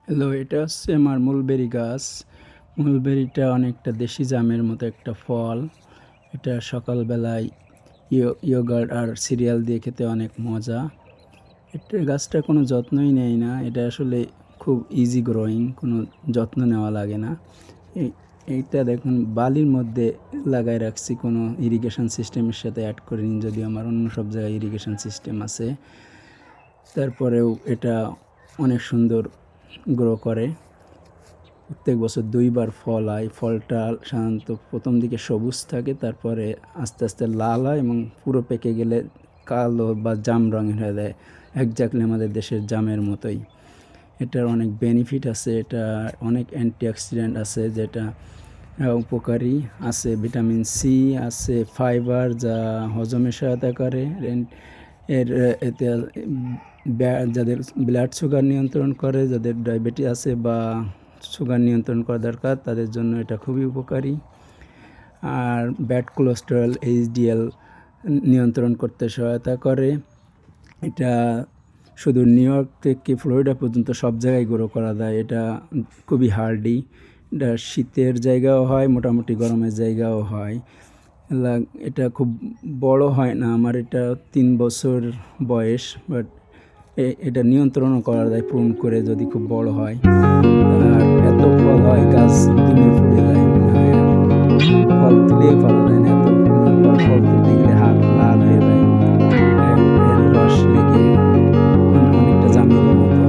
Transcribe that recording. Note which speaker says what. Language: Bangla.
Speaker 1: হ্যালো, এটা হচ্ছে আমার মূলবেরি গাছ। মূলবেরিটা অনেকটা দেশি জামের মতো একটা ফল। এটা সকালবেলায় ইয়োগার্ট আর সিরিয়াল দিয়ে খেতে অনেক মজা। এটা গাছটার কোনো যত্নই নেই না। এটা আসলে খুব ইজি গ্রোয়িং, কোনো যত্ন নেওয়া লাগে না। এই এইটা দেখুন বালির মধ্যে লাগায় রাখছি, কোনো ইরিগেশন সিস্টেমের সাথে অ্যাড করিনি, যদিও আমার অন্য সব জায়গায় ইরিগেশন সিস্টেম আছে। তারপরেও এটা অনেক সুন্দর গ্রো করে। প্রত্যেক বছর ২ বার ফল হয়। ফলটা সাধারণত প্রথম দিকে সবুজ থাকে, তারপরে আস্তে আস্তে লাল হয় এবং পুরো পেকে গেলে কালো বা জাম রঙের হয়ে যায়, একজাক্টলি আমাদের দেশের জামের মতোই। এটার অনেক বেনিফিট আছে, এটা অনেক অ্যান্টিঅক্সিডেন্ট আছে যেটা উপকারী আছে। ভিটামিন সি আছে, ফাইবার যা হজমে সহায়তা করে। এতে যাদের ব্লাড সুগার নিয়ন্ত্রণ করে, যাদের ডায়াবেটিস আছে বা সুগার নিয়ন্ত্রণ করা দরকার, তাদের জন্য এটা খুবই উপকারী। আর ব্যাড কোলেস্টেরল এইচডিএল নিয়ন্ত্রণ করতে সহায়তা করে। এটা শুধু নিউ ইয়র্ক থেকে ফ্লোরিডা পর্যন্ত সব জায়গায় গ্রো করা যায়। এটা খুবই হার্ডি। এটা শীতের জায়গাও হয়, মোটামুটি গরমের জায়গাও হয়। এটা খুব বড় হয় না। আমার এটা ৩ বছর বয়স, বাট এটা নিয়ন্ত্রণও করা যায় প্রুন করে যদি খুব বড় হয়। আর এত ফল হয়, গাছ দুমে ফুলে যায় মনে হয়। ফল তুলেই পারা যায় না, এত পরিমাণ ফল। ফল তুলতে গেলে হাত লাল হয়ে যায়। এর রস লেগে অনেকটা জামের মতো।